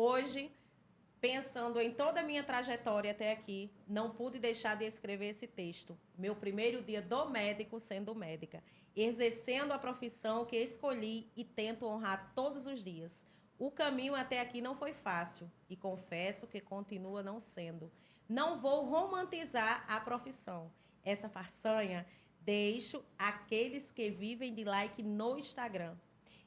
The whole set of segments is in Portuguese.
Hoje, pensando em toda a minha trajetória até aqui, não pude deixar de escrever esse texto. Meu primeiro dia do médico sendo médica, exercendo a profissão que escolhi e tento honrar todos os dias. O caminho até aqui não foi fácil e confesso que continua não sendo. Não vou romantizar a profissão. Essa façanha deixo aqueles que vivem de like no Instagram.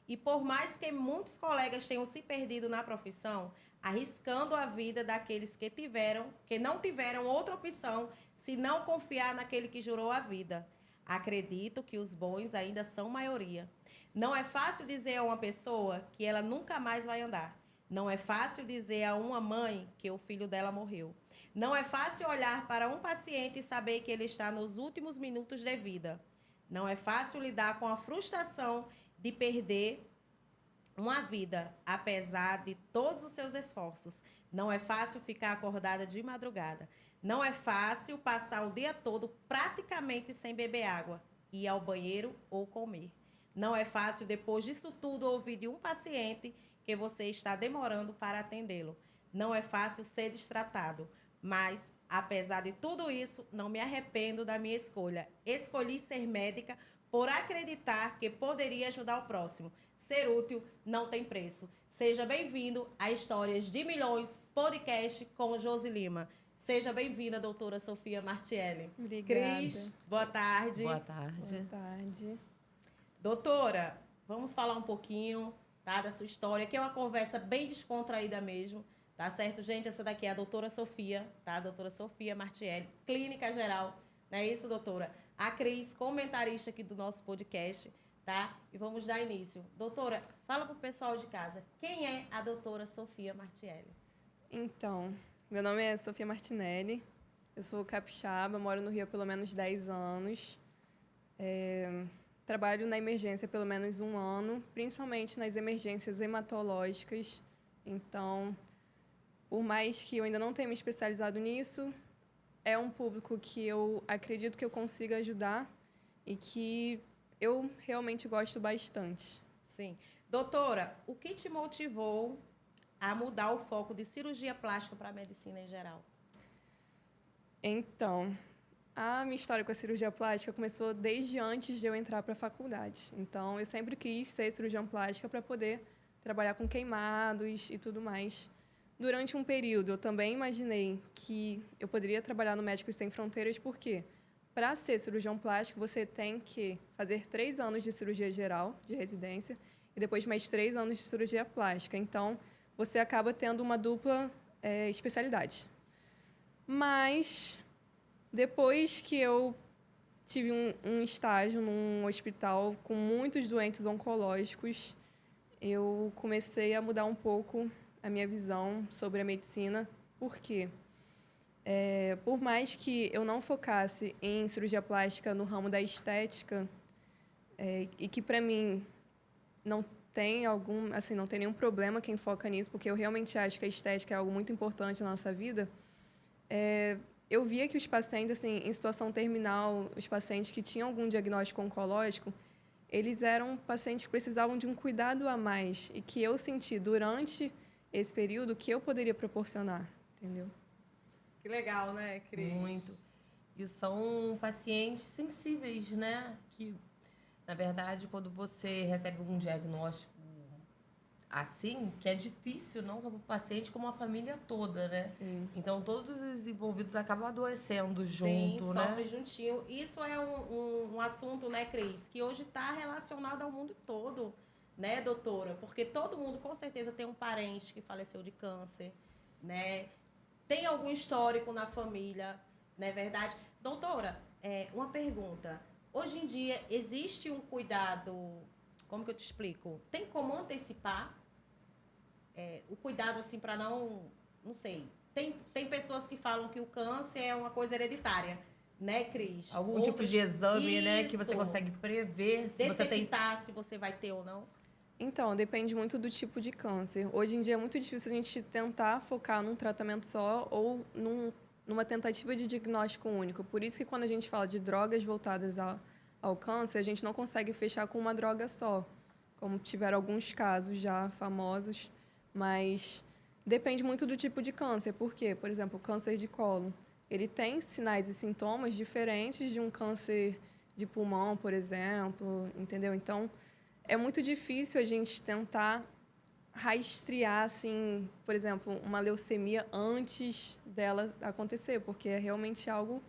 E por mais que muitos colegas tenham se perdido na profissão, arriscando a vida daqueles que não tiveram outra opção se não confiar naquele que jurou a vida. Acredito que os bons ainda são maioria. Não é fácil dizer a uma pessoa que ela nunca mais vai andar. Não é fácil dizer a uma mãe que o filho dela morreu. Não é fácil olhar para um paciente e saber que ele está nos últimos minutos de vida. Não é fácil lidar com a frustração de perder uma vida, apesar de todos os seus esforços. Não é fácil ficar acordada de madrugada. Não é fácil passar o dia todo praticamente sem beber água, ir ao banheiro ou comer. Não é fácil, depois disso tudo, ouvir de um paciente que você está demorando para atendê-lo. Não é fácil ser destratado. Mas, apesar de tudo isso, não me arrependo da minha escolha. Escolhi ser médica por acreditar que poderia ajudar o próximo. Ser útil não tem preço. Seja bem-vindo a Histórias de Milhões, podcast com Josi Lima. Seja bem-vinda, doutora Sofia Martielli. Obrigada. Cris, boa tarde. Boa tarde. Boa tarde. Doutora, vamos falar um pouquinho, tá, da sua história, que é uma conversa bem descontraída mesmo, tá certo, gente? Essa daqui é a doutora Sofia, tá? A doutora Sofia Martielli, clínica geral, não é isso, doutora? A Cris, comentarista aqui do nosso podcast, tá? E vamos dar início. Doutora, fala pro pessoal de casa, quem é a doutora Sofia Martielli? Então, meu nome é Sofia Martinelli, eu sou capixaba, moro no Rio há pelo menos 10 anos. Trabalho na emergência há pelo menos 1 ano, principalmente nas emergências hematológicas. Então, por mais que eu ainda não tenha me especializado nisso, é um público que eu acredito que eu consiga ajudar e que eu realmente gosto bastante. Sim. Doutora, o que te motivou a mudar o foco de cirurgia plástica para a medicina em geral? Então, a minha história com a cirurgia plástica começou desde antes de eu entrar para a faculdade. Então, eu sempre quis ser cirurgiã plástica para poder trabalhar com queimados e tudo mais. Durante um período, eu também imaginei que eu poderia trabalhar no Médicos Sem Fronteiras, porque para ser cirurgião plástico, você tem que fazer 3 anos de cirurgia geral, de residência, e depois mais 3 anos de cirurgia plástica. Então, você acaba tendo uma dupla especialidade. Mas, depois que eu tive um estágio num hospital com muitos doentes oncológicos, eu comecei a mudar um pouco a minha visão sobre a medicina. Por quê? Por mais que eu não focasse em cirurgia plástica no ramo da estética, e que, para mim, não tem não tem nenhum problema quem foca nisso, porque eu realmente acho que a estética é algo muito importante na nossa vida, eu via que os pacientes, assim, em situação terminal, os pacientes que tinham algum diagnóstico oncológico, eles eram pacientes que precisavam de um cuidado a mais e que eu senti durante esse período que eu poderia proporcionar, entendeu? Que legal, né, Cris? Muito. E são pacientes sensíveis, né? Que, na verdade, quando você recebe um diagnóstico assim, que é difícil, não só para o paciente, como a família toda, né? Sim. Então, todos os envolvidos acabam adoecendo Sim, junto, né? sofre juntinho. Isso é um assunto, né, Cris, que hoje está relacionado ao mundo todo, né, doutora? Porque todo mundo, com certeza, tem um parente que faleceu de câncer, né? Tem algum histórico na família, não é verdade? Doutora, uma pergunta. Hoje em dia, existe um cuidado, como que eu te explico? Tem como antecipar o cuidado, assim, para não sei. Tem pessoas que falam que o câncer é uma coisa hereditária, né, Cris? Algum tipo de exame, né? Que você Isso. consegue prever se você tem... Detectar se você vai ter ou não. Então, depende muito do tipo de câncer. Hoje em dia é muito difícil a gente tentar focar num tratamento só ou numa tentativa de diagnóstico único. Por isso que quando a gente fala de drogas voltadas ao câncer, a gente não consegue fechar com uma droga só, como tiveram alguns casos já famosos. Mas Depende muito do tipo de câncer. Por quê? Por exemplo, o câncer de colo. Ele tem sinais e sintomas diferentes de um câncer de pulmão, por exemplo, entendeu? Então, é muito difícil a gente tentar rastrear, assim, por exemplo, uma leucemia antes dela acontecer, porque é realmente algo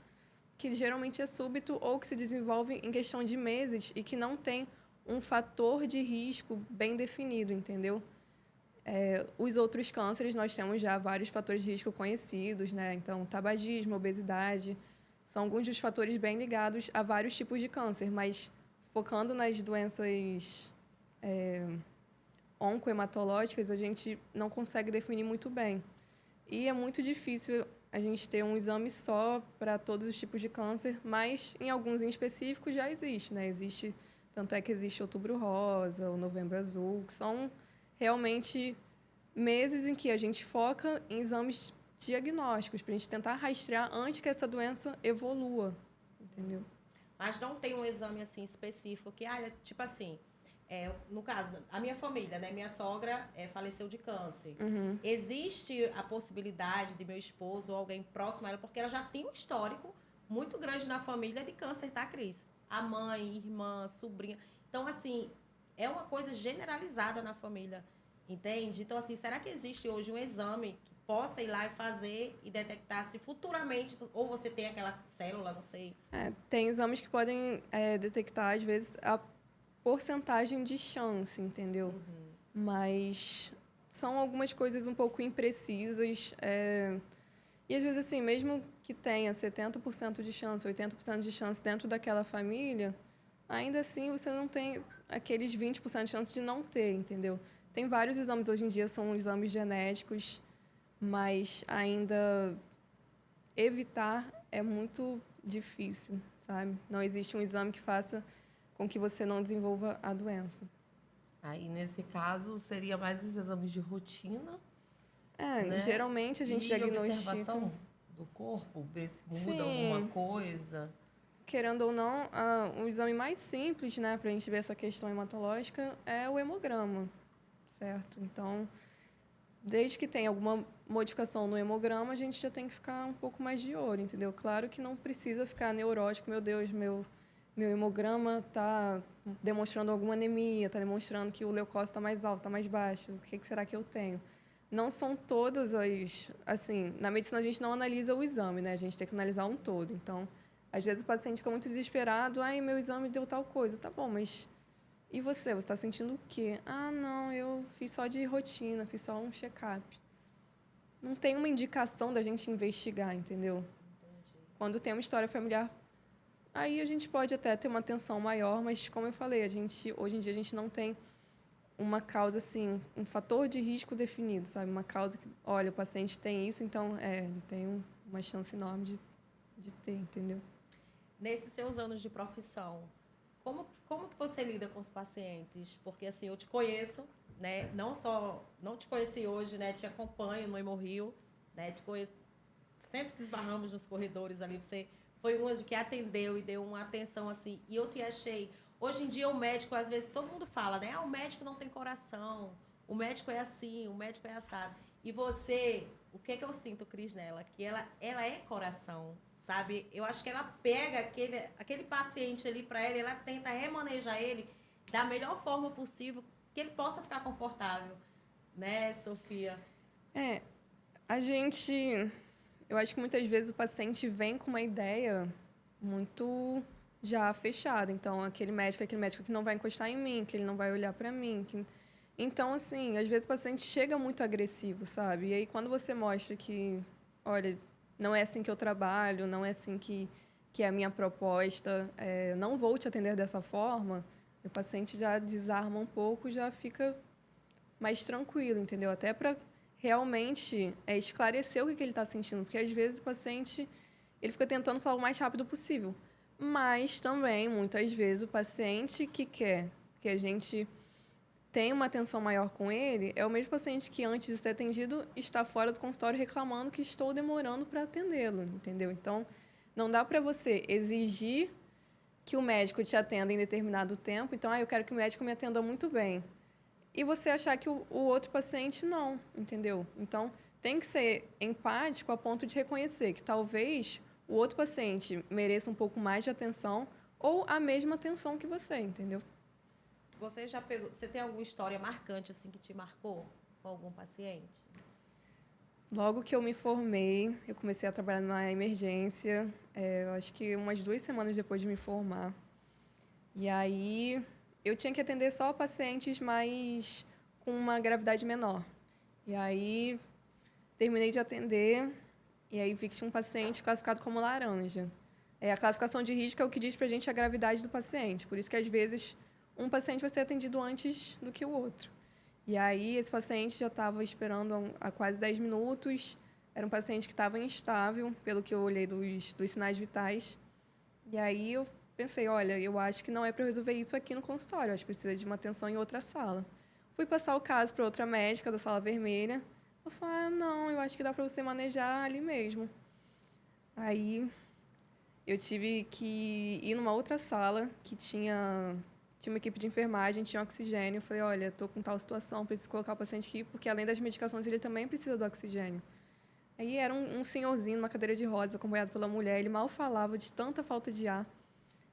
que geralmente é súbito ou que se desenvolve em questão de meses e que não tem um fator de risco bem definido, entendeu? Os outros cânceres, nós temos já vários fatores de risco conhecidos, né? Então, tabagismo, obesidade, são alguns dos fatores bem ligados a vários tipos de câncer, mas focando nas doenças oncohematológicas, a gente não consegue definir muito bem. E é muito difícil a gente ter um exame só para todos os tipos de câncer, mas em alguns em específico já existe, né? Tanto é que existe Outubro Rosa, o Novembro Azul, que são realmente meses em que a gente foca em exames diagnósticos, para a gente tentar rastrear antes que essa doença evolua, entendeu? Mas não tem um exame assim específico que, tipo assim, no caso, a minha família, né? Minha sogra faleceu de câncer. Uhum. Existe a possibilidade de meu esposo ou alguém próximo a ela, porque ela já tem um histórico muito grande na família de câncer, tá, Cris? A mãe, irmã, sobrinha. Então, assim, é uma coisa generalizada na família, entende? Então, assim, será que existe hoje um exame que possa ir lá e fazer e detectar se futuramente, ou você tem aquela célula, não sei. Tem exames que podem detectar, às vezes, a porcentagem de chance, entendeu? Mas são algumas coisas um pouco imprecisas. E, às vezes, assim, mesmo que tenha 70% de chance, 80% de chance dentro daquela família, ainda assim você não tem aqueles 20% de chance de não ter, entendeu? Tem vários exames hoje em dia, são exames genéticos, mas ainda evitar é muito difícil, sabe? Não existe um exame que faça com que você não desenvolva a doença. Aí, nesse caso, seria mais os exames de rotina, né? Geralmente a gente E diagnostica. observação do corpo, ver se muda Sim, alguma coisa. querendo ou não, o exame mais simples, né, para a gente ver essa questão hematológica é o hemograma, certo? Então, desde que tenha alguma modificação no hemograma, a gente já tem que ficar um pouco mais de olho, entendeu? Claro que não precisa ficar neurótico, meu Deus, meu hemograma está demonstrando alguma anemia, está demonstrando que o leucócito está mais alto, está mais baixo, o que será que eu tenho? Não são todas as... Assim, na medicina a gente não analisa o exame, né? A gente tem que analisar um todo. Então, às vezes o paciente fica muito desesperado, meu exame deu tal coisa. Tá bom, mas e você? Você está sentindo o quê? Ah, não, eu fiz só de rotina, fiz só um check-up. Não tem uma indicação da gente investigar, entendeu? Entendi. Quando tem uma história familiar, aí a gente pode até ter uma atenção maior, mas como eu falei, hoje em dia a gente não tem uma causa assim, um fator de risco definido, sabe? Uma causa que, olha, o paciente tem isso, então ele tem uma chance enorme de ter, entendeu? Nesses seus anos de profissão, como que você lida com os pacientes? Porque assim, eu te conheço, né? Não te conheci hoje, né? Te acompanho no Hemorrio, né? Te conheço, sempre se esbarramos nos corredores ali. Você foi uma de que atendeu e deu uma atenção assim. E eu te achei. Hoje em dia o médico, às vezes todo mundo fala, né? O médico não tem coração. O médico é assim, o médico é assado. E você, o que eu sinto, Cris, nela? Que ela é coração, sabe? Eu acho que ela pega aquele paciente ali para ela, ela tenta remanejar ele da melhor forma possível, que ele possa ficar confortável, né, Sofia? A gente... Eu acho que muitas vezes o paciente vem com uma ideia muito já fechada. Então, aquele médico que não vai encostar em mim, que ele não vai olhar para mim. Então, assim, às vezes o paciente chega muito agressivo, sabe? E aí, quando você mostra que, olha, não é assim que eu trabalho, não é assim que é a minha proposta, não vou te atender dessa forma, o paciente já desarma um pouco, já fica mais tranquilo, entendeu? Até para realmente esclarecer o que ele está sentindo, porque às vezes o paciente ele fica tentando falar o mais rápido possível, mas também muitas vezes o paciente que quer que a gente tenha uma atenção maior com ele é o mesmo paciente que antes de ser atendido está fora do consultório reclamando que estou demorando para atendê-lo, entendeu? Então não dá para você exigir que o médico te atenda em determinado tempo, então eu quero que o médico me atenda muito bem. e você achar que o outro paciente não, entendeu? Então, tem que ser empático a ponto de reconhecer que talvez o outro paciente mereça um pouco mais de atenção ou a mesma atenção que você, entendeu? Você tem alguma história marcante assim que te marcou com algum paciente? Logo que eu me formei, eu comecei a trabalhar numa emergência, eu acho que umas 2 semanas depois de me formar. E aí eu tinha que atender só pacientes mais com uma gravidade menor. E aí terminei de atender e aí vi que tinha um paciente classificado como laranja. A classificação de risco é o que diz pra gente a gravidade do paciente. Por isso que às vezes um paciente vai ser atendido antes do que o outro. E aí esse paciente já estava esperando há quase 10 minutos. Era um paciente que estava instável, pelo que eu olhei dos sinais vitais. E aí eu pensei, olha, eu acho que não é para eu resolver isso aqui no consultório, eu acho que precisa de uma atenção em outra sala. Fui passar o caso para outra médica da sala vermelha. Eu falei, não, eu acho que dá para você manejar ali mesmo. Aí eu tive que ir numa outra sala que tinha uma equipe de enfermagem, tinha oxigênio. Eu falei, olha, estou com tal situação, preciso colocar o paciente aqui, porque além das medicações, ele também precisa do oxigênio. Aí era um senhorzinho numa cadeira de rodas, acompanhado pela mulher. Ele mal falava de tanta falta de ar.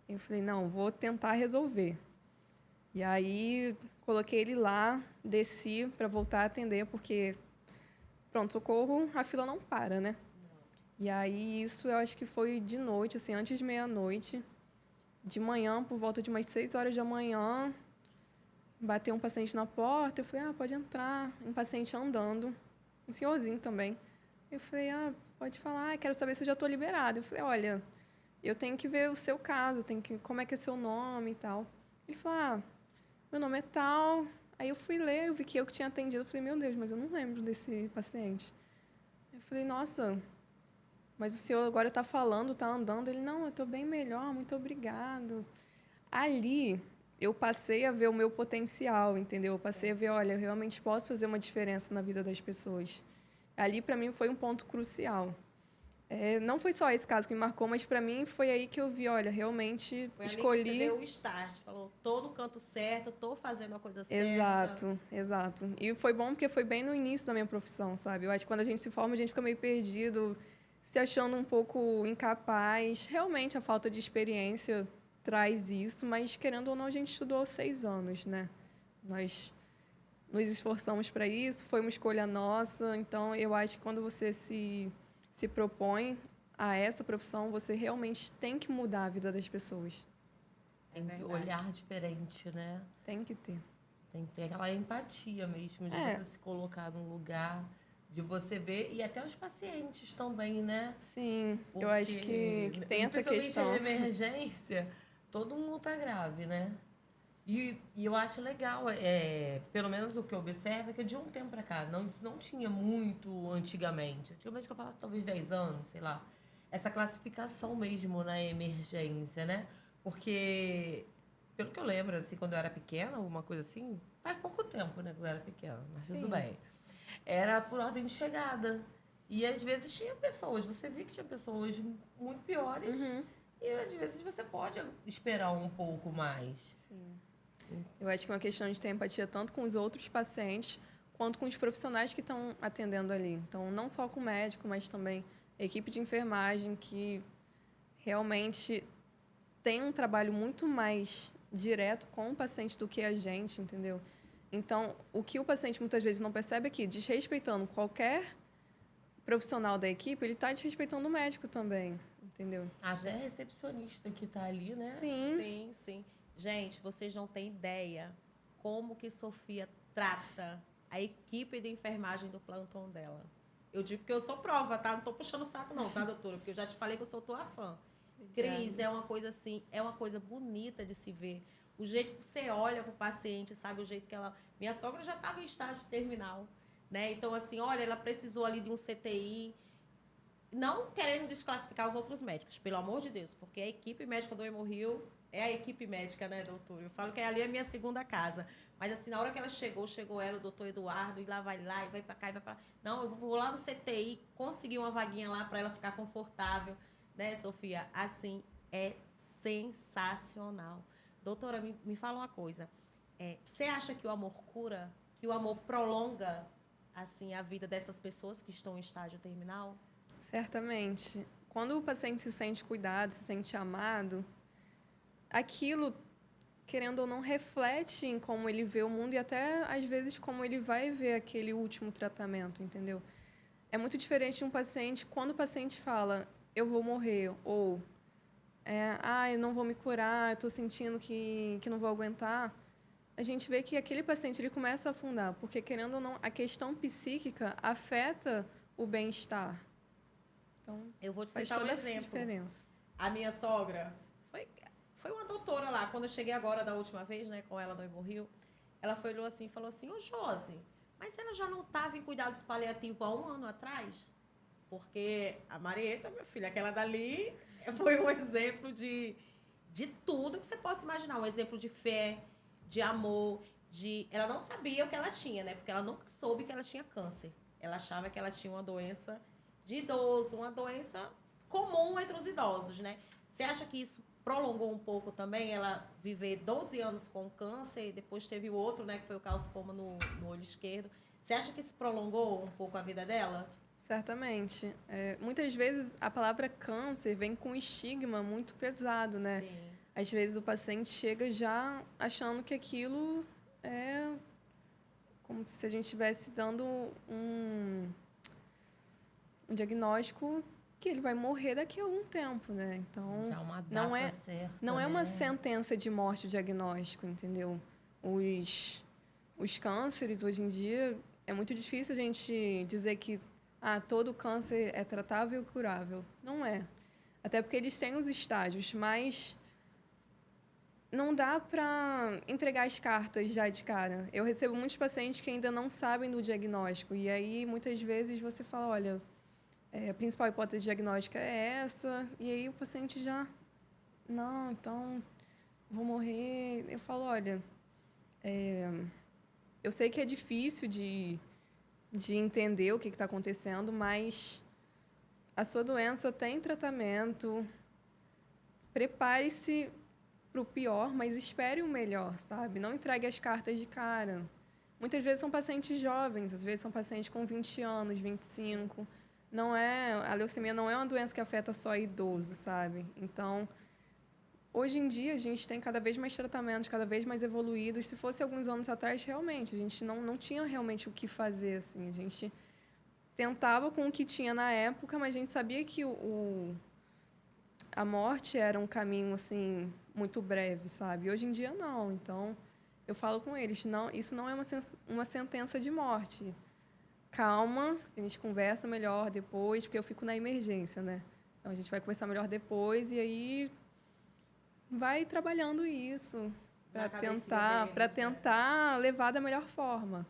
Eu falei, não, vou tentar resolver. E aí coloquei ele lá, desci para voltar a atender, porque, pronto-socorro, a fila não para, né? E aí isso eu acho que foi de noite, assim, antes de meia-noite. De manhã, por volta de umas 6 horas da manhã, bateu um paciente na porta. Eu falei, pode entrar. Um paciente andando, um senhorzinho também. Eu falei, pode falar, quero saber se eu já estou liberada. Eu falei, olha, eu tenho que ver o seu caso, como é que é seu nome e tal. Ele falou, meu nome é tal. Aí eu fui ler, eu vi que eu que tinha atendido. Eu falei, meu Deus, mas eu não lembro desse paciente. Eu falei, nossa, mas o senhor agora está falando, está andando. Ele, não, eu estou bem melhor, muito obrigado. Ali, eu passei a ver o meu potencial, entendeu? Eu passei a ver, olha, eu realmente posso fazer uma diferença na vida das pessoas. Ali, para mim, foi um ponto crucial. Não foi só esse caso que me marcou, mas para mim foi aí que eu vi, olha, realmente Foi ali escolhi... que você deu o start, falou, tô no canto certo, tô fazendo a coisa certa. Exato, exato. E foi bom porque foi bem no início da minha profissão, sabe? Eu acho que quando a gente se forma, a gente fica meio perdido, se achando um pouco incapaz. Realmente, a falta de experiência traz isso, mas, querendo ou não, a gente estudou 6 anos, né? Nós nos esforçamos para isso, foi uma escolha nossa. Então, eu acho que quando você se propõe a essa profissão, você realmente tem que mudar a vida das pessoas. Tem que olhar diferente, né? Tem que ter. Tem que ter aquela empatia mesmo, de você se colocar num lugar, de você ver, e até os pacientes também, né? Sim, porque eu acho que tem essa questão. Principalmente em emergência, todo mundo tá grave, né? E eu acho legal, pelo menos o que eu observo, é que de um tempo pra cá, isso não tinha muito antigamente. Antigamente que eu falo talvez 10 anos, sei lá. Essa classificação mesmo na emergência, né? Porque, pelo que eu lembro, assim, quando eu era pequena, alguma coisa assim, faz pouco tempo, né, que eu era pequena, mas tudo bem. Era por ordem de chegada. E às vezes tinha pessoas, você via que tinha pessoas muito piores. E às vezes você pode esperar um pouco mais. Sim. Eu acho que é uma questão de ter empatia tanto com os outros pacientes, quanto com os profissionais que estão atendendo ali. Então, não só com o médico, mas também a equipe de enfermagem, que realmente tem um trabalho muito mais direto com o paciente do que a gente, entendeu? Então, o que o paciente muitas vezes não percebe é que, desrespeitando qualquer profissional da equipe, ele está desrespeitando o médico também, entendeu? Até recepcionista que está ali, né? Sim. Gente, vocês não têm ideia como que Sofia trata a equipe de enfermagem do plantão dela. Eu digo porque eu sou prova, tá? Não estou puxando o saco não, tá, doutora? Porque eu já te falei que eu sou tua fã. Cris, é uma coisa assim, é uma coisa bonita de se ver. O jeito que você olha pro paciente, sabe? O jeito que ela... Minha sogra já estava em estágio terminal, né? Então, assim, olha, ela precisou ali de um CTI. Não querendo desclassificar os outros médicos, pelo amor de Deus, porque a equipe médica do Hemorrio é a equipe médica, né, doutor? Eu falo que ali é a minha segunda casa. Mas, assim, na hora que ela chegou ela, o doutor Eduardo, e vai lá, e vai pra cá, e vai pra lá. Não, eu vou lá no CTI, conseguir uma vaguinha lá para ela ficar confortável. Né, Sofia? Assim, é sensacional. Doutora, me fala uma coisa. Você acha que o amor cura? Que o amor prolonga, assim, a vida dessas pessoas que estão em estágio terminal? Certamente. Quando o paciente se sente cuidado, se sente amado, aquilo, querendo ou não, reflete em como ele vê o mundo e até, às vezes, como ele vai ver aquele último tratamento, entendeu? É muito diferente de um paciente, quando o paciente fala, eu vou morrer, ou, eu não vou me curar, eu estou sentindo que não vou aguentar. A gente vê que aquele paciente ele começa a afundar, porque, querendo ou não, a questão psíquica afeta o bem-estar. Então, Eu vou te faz citar um toda a exemplo. diferença. A minha sogra foi uma doutora lá, quando eu cheguei agora da última vez, né, com ela no Hemorrio, ela olhou assim e falou assim, ô Josi, mas ela já não estava em cuidados paliativos há 1 ano atrás? Porque a Marieta, minha filha, aquela dali foi um exemplo de tudo que você possa imaginar. Um exemplo de fé, de amor, Ela não sabia o que ela tinha, né? Porque ela nunca soube que ela tinha câncer. Ela achava que ela tinha uma doença de idoso, uma doença comum entre os idosos, né? Você acha que isso prolongou um pouco também? Ela viver 12 anos com câncer e depois teve o outro, né? Que foi o calcifoma no olho esquerdo. Você acha que isso prolongou um pouco a vida dela? Certamente. Muitas vezes a palavra câncer vem com um estigma muito pesado, né? Sim. Às vezes o paciente chega já achando que aquilo é como se a gente estivesse dando um diagnóstico que ele vai morrer daqui a algum tempo, né? Então, Já uma data não é, certa, não é né? uma sentença de morte o diagnóstico, entendeu? Os cânceres, hoje em dia, é muito difícil a gente dizer que todo câncer é tratável e curável. Não é. Até porque eles têm os estágios, mas não dá para entregar as cartas já de cara. Eu recebo muitos pacientes que ainda não sabem do diagnóstico. E aí, muitas vezes, você fala, olha, a principal hipótese diagnóstica é essa. E aí o paciente já, não, então, vou morrer. Eu falo, olha, eu sei que é difícil de entender o que está acontecendo, mas a sua doença tem tratamento. Prepare-se para o pior, mas espere o melhor, sabe? Não entregue as cartas de cara. Muitas vezes são pacientes jovens, às vezes são pacientes com 20 anos, 25. A leucemia não é uma doença que afeta só idoso, sabe? Então, hoje em dia, a gente tem cada vez mais tratamentos, cada vez mais evoluídos. Se fosse alguns anos atrás, realmente, a gente não tinha realmente o que fazer, assim. A gente tentava com o que tinha na época, mas a gente sabia que a morte era um caminho, assim, muito breve, sabe? Hoje em dia, não. Então, eu falo com eles, não, isso não é uma sentença de morte. Calma, a gente conversa melhor depois, porque eu fico na emergência, né? Então, a gente vai conversar melhor depois e aí vai trabalhando isso para tentar levar da melhor forma.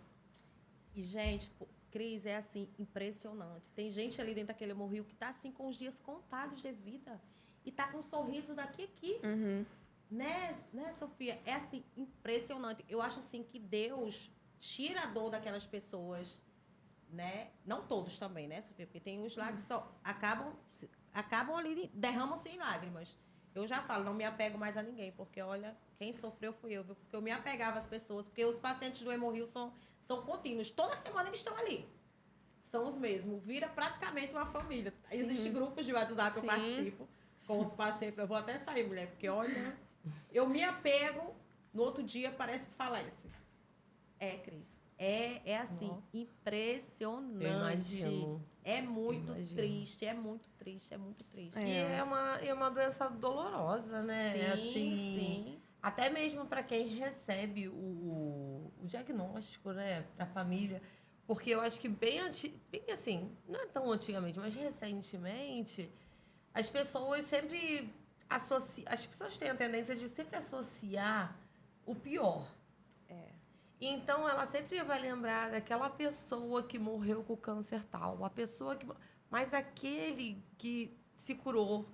E, gente, Cris, é assim, impressionante. Tem gente ali dentro daquele Hemorrio que tá assim com os dias contados de vida. E tá com um sorriso daqui a aqui. Uhum. Né, Sofia? É assim, impressionante. Eu acho assim que Deus tira a dor daquelas pessoas, né? Não todos também, né, Sofia? Porque tem uns lá que só acabam ali, derramam-se em lágrimas. Eu já falo, não me apego mais a ninguém, porque, olha, quem sofreu fui eu, viu? Porque eu me apegava às pessoas, porque os pacientes do Hemorrio são contínuos. Toda semana eles estão ali. São os mesmos. Vira praticamente uma família. Sim. Existem grupos de WhatsApp que eu participo com os pacientes. Eu vou até sair, mulher, porque, olha, eu me apego, no outro dia parece que falece. Cris. É assim, impressionante. Eu imagino. É muito triste, é muito triste, é muito triste. E é uma doença dolorosa, né? Sim, assim, sim. Até mesmo para quem recebe o diagnóstico, né? Para a família. Porque eu acho que bem assim, não é tão antigamente, mas recentemente, as pessoas sempre associam. As pessoas têm a tendência de sempre associar o pior. Então, ela sempre vai lembrar daquela pessoa que morreu com câncer tal. Mas aquele que se curou,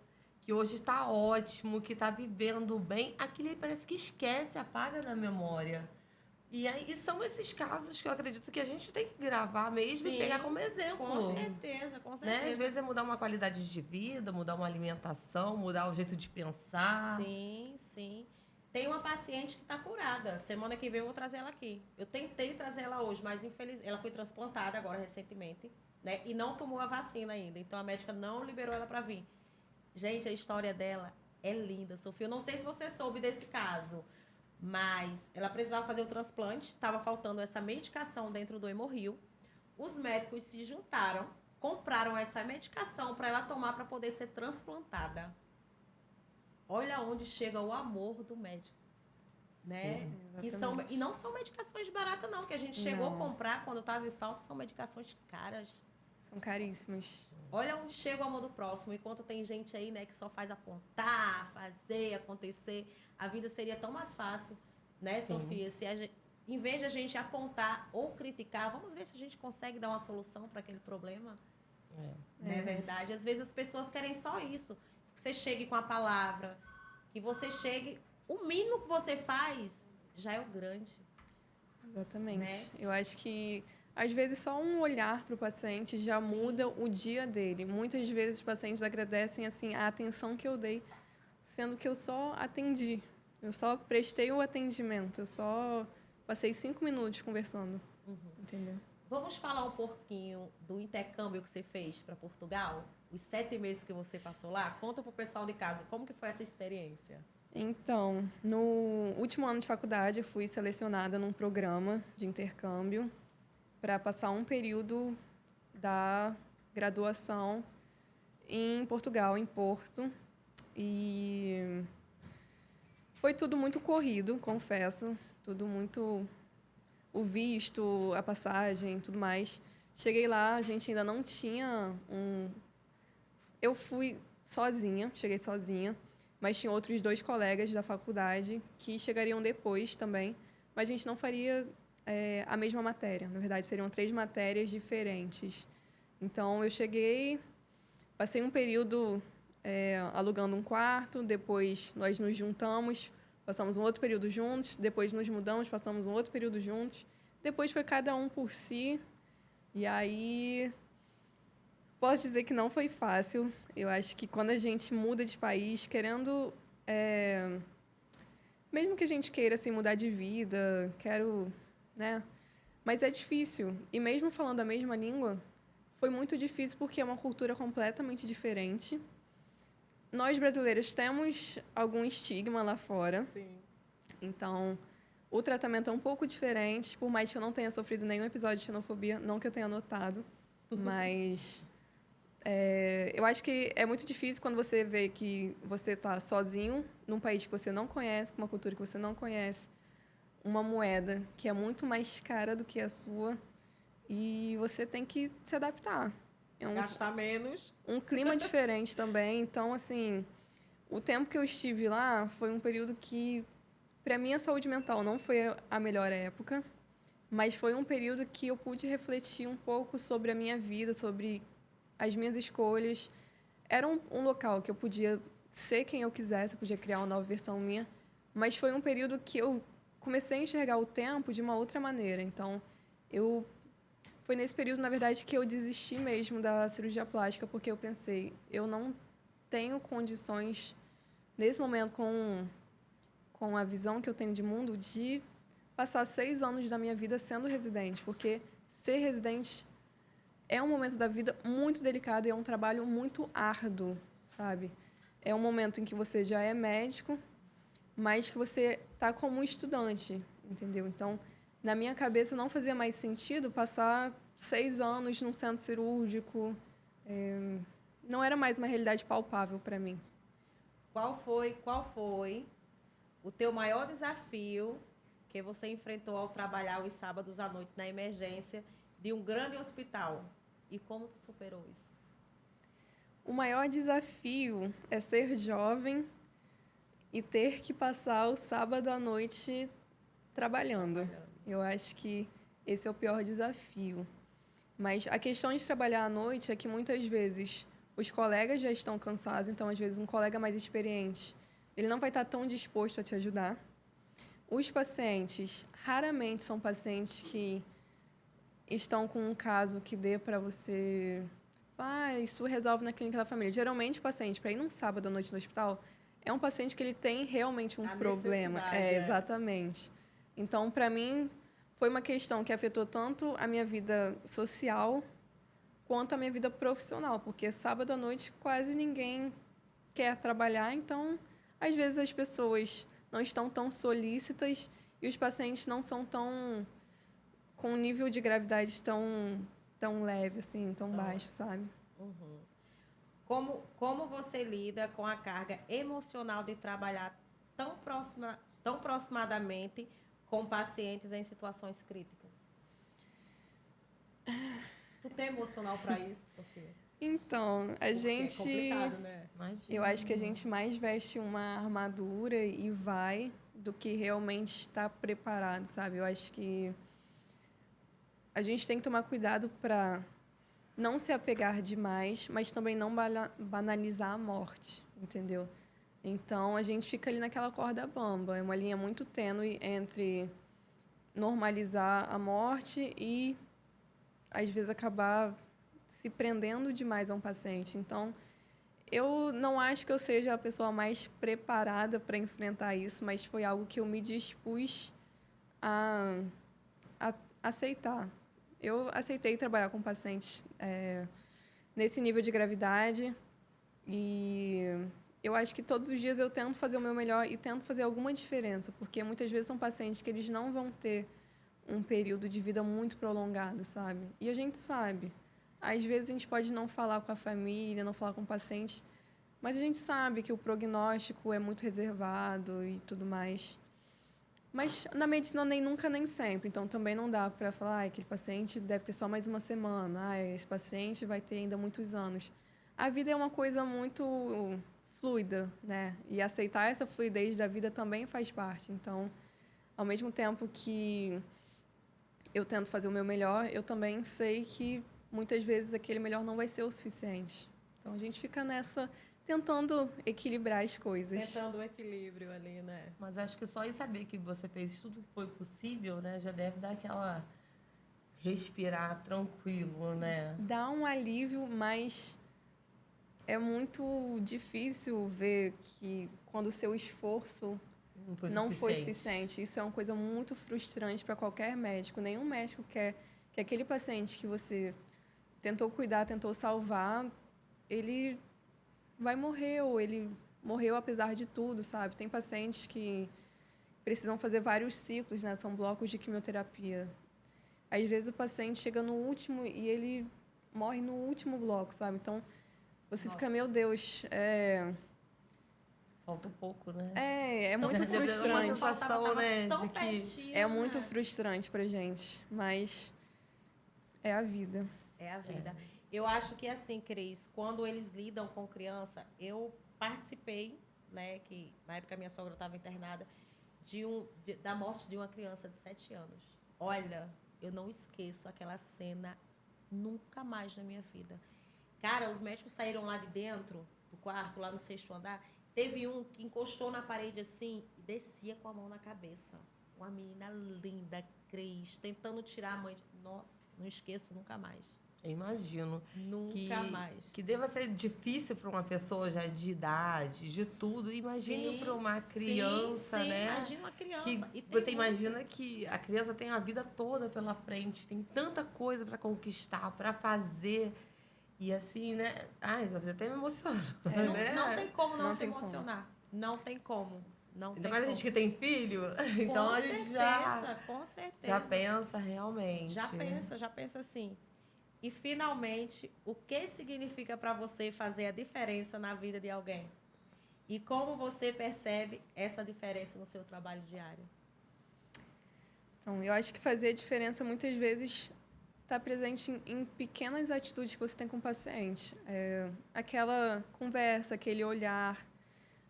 que hoje está ótimo, que está vivendo bem, aquele parece que esquece, apaga da memória. E aí são esses casos que eu acredito que a gente tem que gravar mesmo e pegar como exemplo. Com certeza, com certeza. Né? Às vezes é mudar uma qualidade de vida, mudar uma alimentação, mudar o jeito de pensar. Sim, sim. Tem uma paciente que está curada. Semana que vem eu vou trazer ela aqui. Eu tentei trazer ela hoje, mas infelizmente ela foi transplantada agora recentemente, né? E não tomou a vacina ainda. Então a médica não liberou ela para vir. Gente, a história dela é linda, Sofia. Eu não sei se você soube desse caso, mas ela precisava fazer o transplante, estava faltando essa medicação dentro do Hemorrio. Os médicos se juntaram, compraram essa medicação para ela tomar para poder ser transplantada. Olha onde chega o amor do médico, né? E não são medicações baratas, não, que a gente chegou a comprar quando estava em falta, são medicações caras. São caríssimas. Olha onde chega o amor do próximo. Enquanto tem gente aí, né, que só faz apontar, fazer, acontecer, a vida seria tão mais fácil, né, Sim. Sofia? Se a gente, em vez de a gente apontar ou criticar, vamos ver se a gente consegue dar uma solução para aquele problema. Não é verdade? Às vezes as pessoas querem só isso. Que você chegue com a palavra, que você chegue... O mínimo que você faz já é o grande. Exatamente. Né? Eu acho que, às vezes, só um olhar para o paciente já muda o dia dele. Muitas vezes os pacientes agradecem assim, a atenção que eu dei, sendo que eu só atendi. Eu só prestei o atendimento. Eu só passei 5 minutos conversando. Entendeu? Vamos falar um pouquinho do intercâmbio que você fez para Portugal? Os 7 meses que você passou lá? Conta para o pessoal de casa, como que foi essa experiência? Então, no último ano de faculdade, eu fui selecionada num programa de intercâmbio para passar um período da graduação em Portugal, em Porto. E foi tudo muito corrido, confesso. Tudo muito... O visto, a passagem, tudo mais. Cheguei lá, a gente ainda não tinha um... Eu fui sozinha, cheguei sozinha. Mas tinha outros 2 colegas da faculdade que chegariam depois também. Mas a gente não faria a mesma matéria. Na verdade, seriam 3 matérias diferentes. Então, eu cheguei, passei um período alugando um quarto, depois nós nos juntamos, passamos um outro período juntos, depois nos mudamos, passamos um outro período juntos. Depois foi cada um por si. E aí... Posso dizer que não foi fácil. Eu acho que quando a gente muda de país, querendo... mesmo que a gente queira assim, mudar de vida, quero... né? Mas é difícil. E mesmo falando a mesma língua, foi muito difícil porque é uma cultura completamente diferente. Nós, brasileiros, temos algum estigma lá fora. Sim. Então, o tratamento é um pouco diferente, por mais que eu não tenha sofrido nenhum episódio de xenofobia, não que eu tenha notado, mas... eu acho que é muito difícil quando você vê que você está sozinho num país que você não conhece, com uma cultura que você não conhece, uma moeda que é muito mais cara do que a sua e você tem que se adaptar. Gastar menos. Um clima diferente também. Então, assim, o tempo que eu estive lá foi um período que, para mim, a saúde mental não foi a melhor época, mas foi um período que eu pude refletir um pouco sobre a minha vida, sobre as minhas escolhas. Era um local que eu podia ser quem eu quisesse, eu podia criar uma nova versão minha, mas foi um período que eu comecei a enxergar o tempo de uma outra maneira. Então, foi nesse período, na verdade, que eu desisti mesmo da cirurgia plástica, porque eu pensei, eu não tenho condições, nesse momento, com a visão que eu tenho de mundo, de passar 6 anos da minha vida sendo residente, porque ser residente é um momento da vida muito delicado e é um trabalho muito árduo, sabe? É um momento em que você já é médico, mas que você está como um estudante, entendeu? Então, na minha cabeça, não fazia mais sentido passar 6 anos num centro cirúrgico. Não era mais uma realidade palpável para mim. Qual foi o teu maior desafio que você enfrentou ao trabalhar os sábados à noite na emergência de um grande hospital? E como tu superou isso? O maior desafio é ser jovem e ter que passar o sábado à noite trabalhando. Eu acho que esse é o pior desafio. Mas a questão de trabalhar à noite é que muitas vezes os colegas já estão cansados, então às vezes um colega mais experiente, ele não vai estar tão disposto a te ajudar. Os pacientes, raramente são pacientes que estão com um caso que dê para você... isso resolve na clínica da família. Geralmente, o paciente, para ir num sábado à noite no hospital, é um paciente que ele tem realmente um A problema. necessidade, Exatamente. Então, para mim, foi uma questão que afetou tanto a minha vida social quanto a minha vida profissional, porque sábado à noite quase ninguém quer trabalhar, então, às vezes as pessoas não estão tão solícitas e os pacientes não são tão com um nível de gravidade tão leve assim, tão baixo, sabe? Uhum. Como você lida com a carga emocional de trabalhar tão proximadamente com pacientes em situações críticas? Tu tem emocional para isso, Sofia? Então, Porque é complicado, né? Eu acho que a gente mais veste uma armadura e vai do que realmente está preparado, sabe? Eu acho que a gente tem que tomar cuidado para não se apegar demais, mas também não banalizar a morte, entendeu? Então, a gente fica ali naquela corda bamba. É uma linha muito tênue entre normalizar a morte e, às vezes, acabar se prendendo demais a um paciente. Então, eu não acho que eu seja a pessoa mais preparada para enfrentar isso, mas foi algo que eu me dispus a aceitar. Eu aceitei trabalhar com pacientes nesse nível de gravidade e eu acho que todos os dias eu tento fazer o meu melhor e tento fazer alguma diferença, porque muitas vezes são pacientes que eles não vão ter um período de vida muito prolongado, sabe? E a gente sabe. Às vezes a gente pode não falar com a família, não falar com o paciente, mas a gente sabe que o prognóstico é muito reservado e tudo mais. Mas na medicina nem nunca nem sempre, então também não dá para falar, aquele paciente deve ter só mais uma semana, esse paciente vai ter ainda muitos anos. A vida é uma coisa muito fluida, né? E aceitar essa fluidez da vida também faz parte. Então, ao mesmo tempo que eu tento fazer o meu melhor, eu também sei que muitas vezes aquele melhor não vai ser o suficiente. Então a gente fica nessa tentando equilibrar as coisas. Tentando o equilíbrio ali, né? Mas acho que só em saber que você fez tudo que foi possível, né, já deve dar aquela respirar tranquilo, né? Dá um alívio, mas é muito difícil ver que quando o seu esforço não foi suficiente. Isso é uma coisa muito frustrante para qualquer médico. Nenhum médico quer que aquele paciente que você tentou cuidar, tentou salvar, ele vai morrer ou ele morreu apesar de tudo, sabe? Tem pacientes que precisam fazer vários ciclos, né? São blocos de quimioterapia. Às vezes o paciente chega no último e ele morre no último bloco, sabe? Então, você fica, meu Deus, falta um pouco, né? É muito frustrante. Uma sensação, né, de que pertinho, é muito frustrante pra gente, mas é a vida. É a vida. Eu acho que assim, Cris, quando eles lidam com criança, eu participei, né, que na época minha sogra estava internada, da morte de uma criança de 7 anos. Olha, eu não esqueço aquela cena nunca mais na minha vida. Cara, os médicos saíram lá de dentro do quarto, lá no 6º andar. Teve um que encostou na parede assim e descia com a mão na cabeça. Uma menina linda, Cris, tentando tirar a mãe. Nossa, não esqueço nunca mais. Eu imagino. Nunca mais. Que deva ser difícil para uma pessoa já de idade, de tudo. Imagine para uma criança, sim, né? Imagina uma criança. Que você imagina que a criança tem a vida toda pela frente, tem tanta coisa para conquistar, para fazer. E assim, né? Ai, eu até me emociono. Né? Não tem como não se tem emocionar. Não tem como. Não Ainda tem mais a como. gente que tem filho, então a gente Com certeza. já pensa realmente. Já pensa assim. E, finalmente, o que significa para você fazer a diferença na vida de alguém? E como você percebe essa diferença no seu trabalho diário? Então, eu acho que fazer a diferença muitas vezes está presente em pequenas atitudes que você tem com o paciente. Aquela conversa, aquele olhar.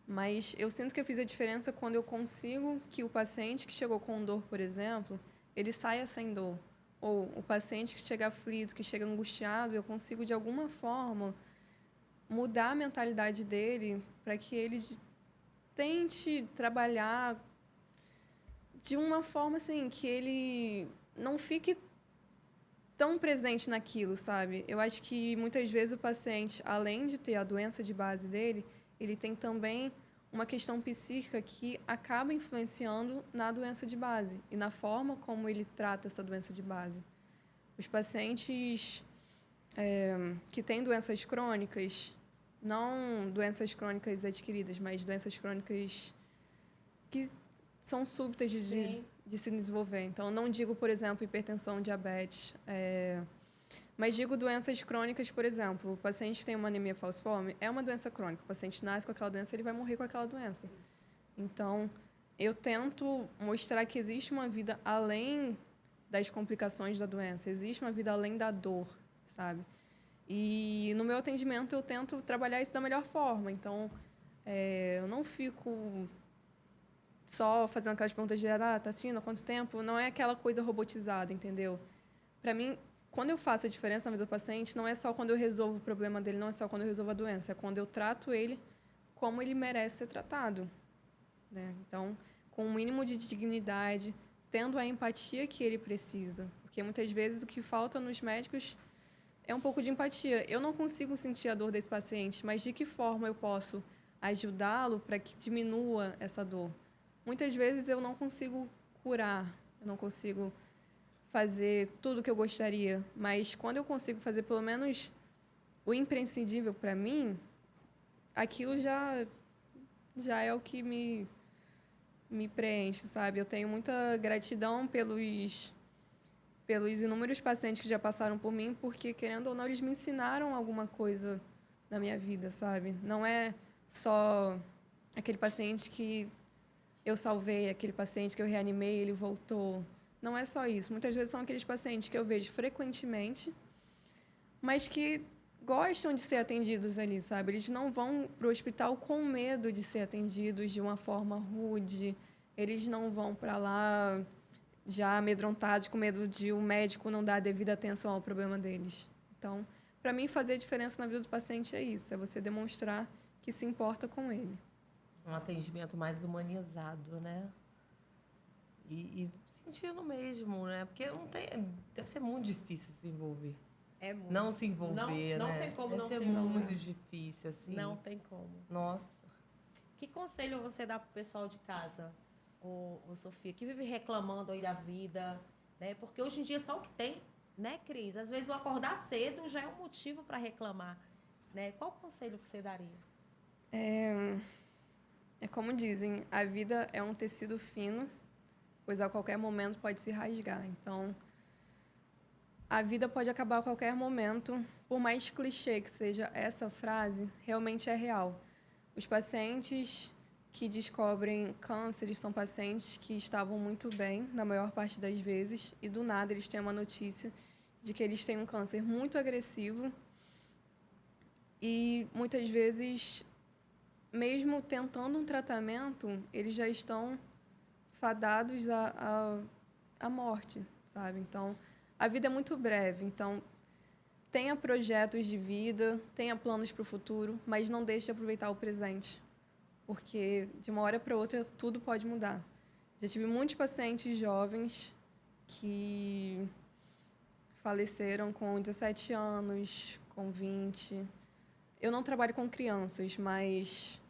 Mas eu sinto que eu fiz a diferença quando eu consigo que o paciente que chegou com dor, por exemplo, ele saia sem dor. Ou o paciente que chega aflito, que chega angustiado, eu consigo, de alguma forma, mudar a mentalidade dele para que ele tente trabalhar de uma forma assim, que ele não fique tão presente naquilo, sabe? Eu acho que muitas vezes o paciente, além de ter a doença de base dele, ele tem também uma questão psíquica que acaba influenciando na doença de base e na forma como ele trata essa doença de base. Os pacientes que têm doenças crônicas, não doenças crônicas adquiridas, mas doenças crônicas que são súbitas de se desenvolver. Então, não digo, por exemplo, hipertensão, diabetes, mas digo doenças crônicas, por exemplo, o paciente tem uma anemia falciforme, é uma doença crônica. O paciente nasce com aquela doença, ele vai morrer com aquela doença. Então, eu tento mostrar que existe uma vida além das complicações da doença, existe uma vida além da dor, sabe? E no meu atendimento eu tento trabalhar isso da melhor forma. Então, eu não fico só fazendo aquelas perguntas diretas, tá assistindo há quanto tempo? Não é aquela coisa robotizada, entendeu? Para mim, quando eu faço a diferença na vida do paciente, não é só quando eu resolvo o problema dele, não é só quando eu resolvo a doença, é quando eu trato ele como ele merece ser tratado, né? Então, com um mínimo de dignidade, tendo a empatia que ele precisa. Porque muitas vezes o que falta nos médicos é um pouco de empatia. Eu não consigo sentir a dor desse paciente, mas de que forma eu posso ajudá-lo para que diminua essa dor? Muitas vezes eu não consigo curar, eu não consigo fazer tudo o que eu gostaria, mas quando eu consigo fazer pelo menos o imprescindível para mim, aquilo já é o que me preenche, sabe? Eu tenho muita gratidão pelos inúmeros pacientes que já passaram por mim, porque, querendo ou não, eles me ensinaram alguma coisa na minha vida, sabe? Não é só aquele paciente que eu salvei, aquele paciente que eu reanimei, ele voltou. Não é só isso. Muitas vezes são aqueles pacientes que eu vejo frequentemente, mas que gostam de ser atendidos ali, sabe? Eles não vão para o hospital com medo de ser atendidos de uma forma rude. Eles não vão para lá já amedrontados, com medo de o médico não dar a devida atenção ao problema deles. Então, para mim, fazer a diferença na vida do paciente é isso. É você demonstrar que se importa com ele. Um atendimento mais humanizado, né? E sentindo mesmo, né? Porque não tem, deve ser muito difícil se envolver. É muito. Não se envolver, não né? tem como deve não ser se envolver. muito difícil, assim. Não tem como. Nossa. Que conselho você dá pro pessoal de casa, ô Sofia, que vive reclamando aí da vida, né? Porque hoje em dia só o que tem, né, Cris? Às vezes o acordar cedo já é um motivo para reclamar, né? Qual conselho que você daria? É como dizem, a vida é um tecido fino, pois a qualquer momento pode se rasgar. Então, a vida pode acabar a qualquer momento. Por mais clichê que seja essa frase, realmente é real. Os pacientes que descobrem cânceres são pacientes que estavam muito bem, na maior parte das vezes, e do nada eles têm uma notícia de que eles têm um câncer muito agressivo e muitas vezes, mesmo tentando um tratamento, eles já estão fadados à morte, sabe? Então, a vida é muito breve. Então, tenha projetos de vida, tenha planos para o futuro, mas não deixe de aproveitar o presente, porque de uma hora para outra tudo pode mudar. Já tive muitos pacientes jovens que faleceram com 17 anos, com 20. Eu não trabalho com crianças, mas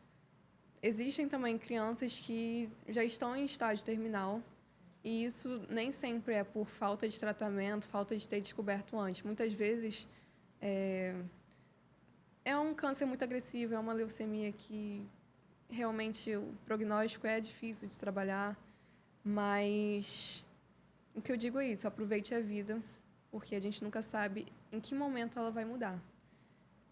existem também crianças que já estão em estágio terminal. E isso nem sempre é por falta de tratamento, falta de ter descoberto antes. Muitas vezes é um câncer muito agressivo, é uma leucemia que realmente o prognóstico é difícil de se trabalhar. Mas o que eu digo é isso, aproveite a vida, porque a gente nunca sabe em que momento ela vai mudar.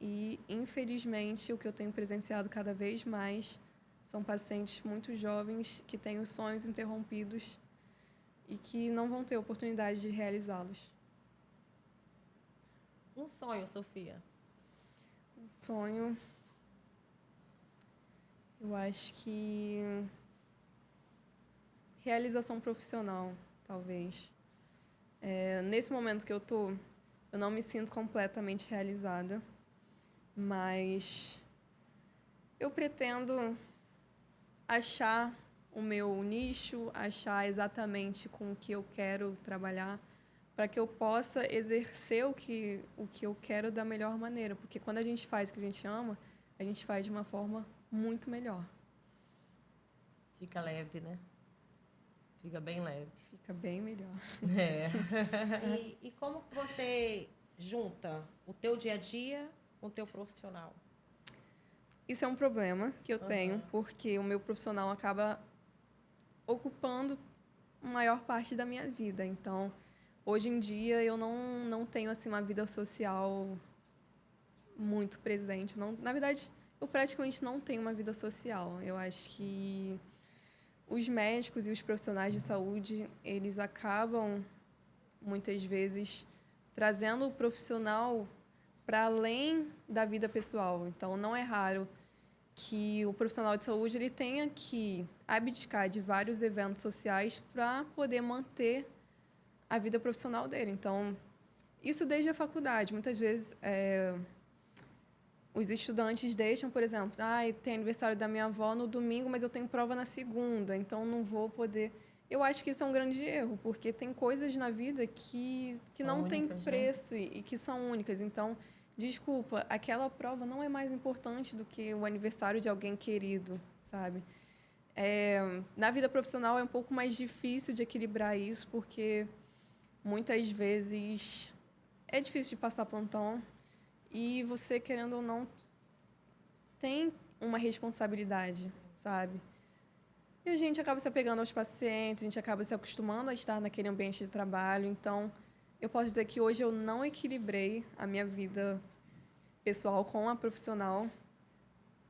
E, infelizmente, o que eu tenho presenciado cada vez mais são pacientes muito jovens que têm os sonhos interrompidos e que não vão ter oportunidade de realizá-los. Um sonho, Sofia. Um sonho, eu acho que realização profissional, talvez. Nesse momento que eu não me sinto completamente realizada, mas eu pretendo achar o meu nicho, achar exatamente com o que eu quero trabalhar, para que eu possa exercer o que eu quero da melhor maneira. Porque quando a gente faz o que a gente ama, a gente faz de uma forma muito melhor. Fica leve, né? Fica bem leve. Fica bem melhor. É. E como que você junta o teu dia a dia com o teu profissional? Isso é um problema que eu tenho, Aham. porque o meu profissional acaba ocupando a maior parte da minha vida. Então, hoje em dia, eu não tenho assim uma vida social muito presente. Não, na verdade, eu praticamente não tenho uma vida social. Eu acho que os médicos e os profissionais de saúde, eles acabam, muitas vezes, trazendo o profissional para além da vida pessoal. Então, não é raro que o profissional de saúde ele tenha que abdicar de vários eventos sociais para poder manter a vida profissional dele. Então, isso desde a faculdade. Muitas vezes, os estudantes deixam, por exemplo, tem aniversário da minha avó no domingo, mas eu tenho prova na segunda, então não vou poder. Eu acho que isso é um grande erro, porque tem coisas na vida que São não têm únicas, né? preço e que são únicas. Então, desculpa, aquela prova não é mais importante do que o aniversário de alguém querido, sabe? Na vida profissional é um pouco mais difícil de equilibrar isso, porque muitas vezes é difícil de passar plantão e você, querendo ou não, tem uma responsabilidade, sabe? E a gente acaba se apegando aos pacientes, a gente acaba se acostumando a estar naquele ambiente de trabalho. Então, eu posso dizer que hoje eu não equilibrei a minha vida pessoal com a profissional.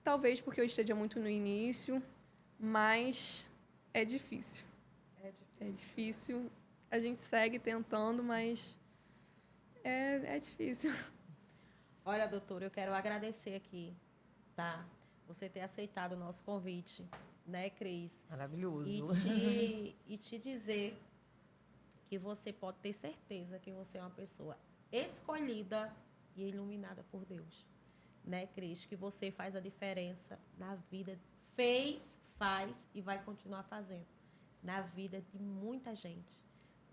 Talvez porque eu esteja muito no início, mas é difícil. É difícil. A gente segue tentando, mas é difícil. Olha, doutora, eu quero agradecer aqui, tá? Você ter aceitado o nosso convite, né, Cris? Maravilhoso. E te dizer que você pode ter certeza que você é uma pessoa escolhida e iluminada por Deus, né, Cris? Que você faz a diferença na vida, faz e vai continuar fazendo na vida de muita gente,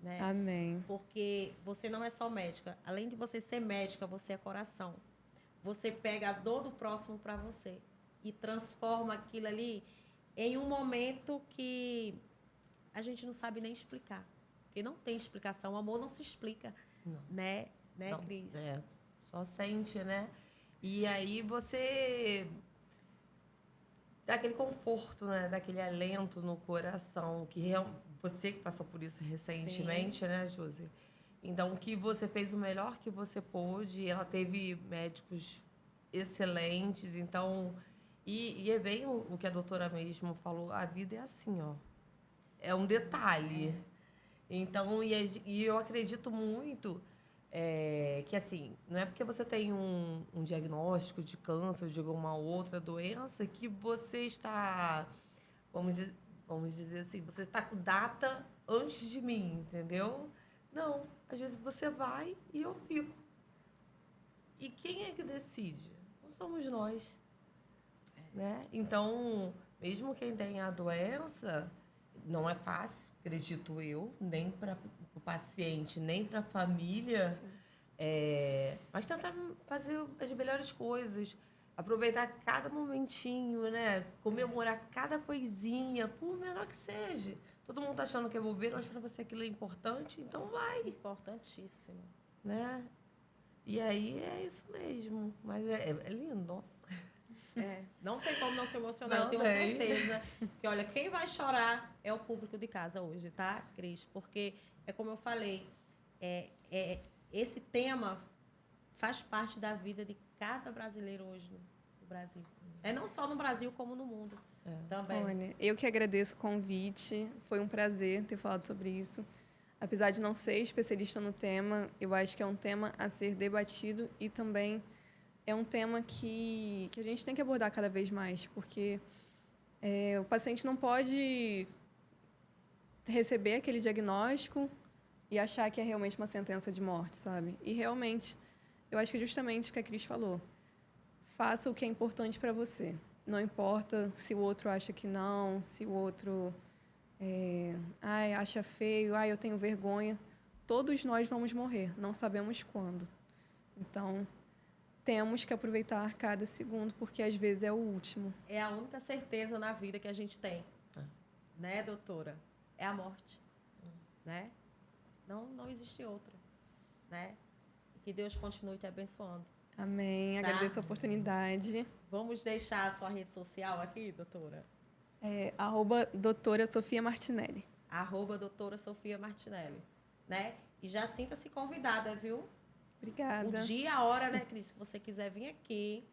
né? Amém. Porque você não é só médica. Além de você ser médica, você é coração. Você pega a dor do próximo para você e transforma aquilo ali em um momento que a gente não sabe nem explicar. Porque não tem explicação. O amor não se explica, Não. né, Não, Cris? só sente, né? E aí você dá aquele conforto, né? Daquele alento no coração, você que passou por isso recentemente, né, Josi? Então, que você fez o melhor que você pôde, ela teve médicos excelentes, então... E é bem o que a doutora mesmo falou, a vida é assim, ó. É um detalhe. Então, e eu acredito muito que, assim, não é porque você tem um diagnóstico de câncer ou de alguma outra doença que você está, vamos dizer assim, você está com data antes de mim, entendeu? Não, às vezes você vai e eu fico. E quem é que decide? Não somos nós, né? Então, mesmo quem tem a doença, não é fácil, acredito eu, nem para o paciente, nem para a família. Mas tentar fazer as melhores coisas, aproveitar cada momentinho, né? Comemorar cada coisinha, por menor que seja. Todo mundo tá achando que é bobeira, mas para você aquilo é importante, então vai, Importantíssimo. né? E aí é isso mesmo. Mas é lindo, nossa. Não tem como não se emocionar. Não Eu tenho tem. certeza que, olha, quem vai chorar é o público de casa hoje, tá, Cris? Porque, é como eu falei, esse tema faz parte da vida de cada brasileiro hoje no Brasil. Não só no Brasil, como no mundo também. Olha, eu que agradeço o convite. Foi um prazer ter falado sobre isso. Apesar de não ser especialista no tema, eu acho que é um tema a ser debatido e também é um tema que a gente tem que abordar cada vez mais, porque o paciente não pode receber aquele diagnóstico e achar que é realmente uma sentença de morte, sabe? E realmente, eu acho que é justamente o que a Cris falou. Faça o que é importante para você. Não importa se o outro acha que não, se o outro acha feio, eu tenho vergonha. Todos nós vamos morrer, não sabemos quando. Então, temos que aproveitar cada segundo, porque às vezes é o último. É a única certeza na vida que a gente tem. né, doutora? É a morte, né? Não existe outra, né? Que Deus continue te abençoando. Amém. Tá. Agradeço a oportunidade. Vamos deixar a sua rede social aqui, doutora? @doutora Sofia Martinelli. @doutora Sofia Martinelli, né? E já sinta-se convidada, viu? Obrigada. O dia, a hora, né, Cris? Se você quiser vir aqui,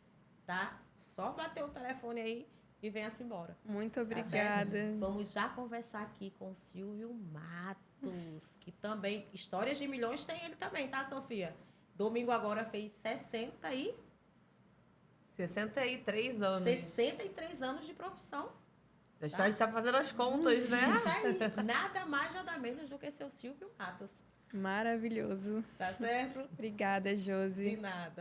tá? Só bater o telefone aí e venha-se embora. Muito Tá obrigada. certo? Vamos já conversar aqui com o Silvio Matos, que também, Histórias de Milhões tem ele também, tá, Sofia? Domingo agora fez 63 anos. 63 anos de profissão. A gente está fazendo as contas, né? Isso aí, nada mais, nada menos do que seu Silvio Matos. Maravilhoso. Tá certo? Obrigada, Josi. De nada.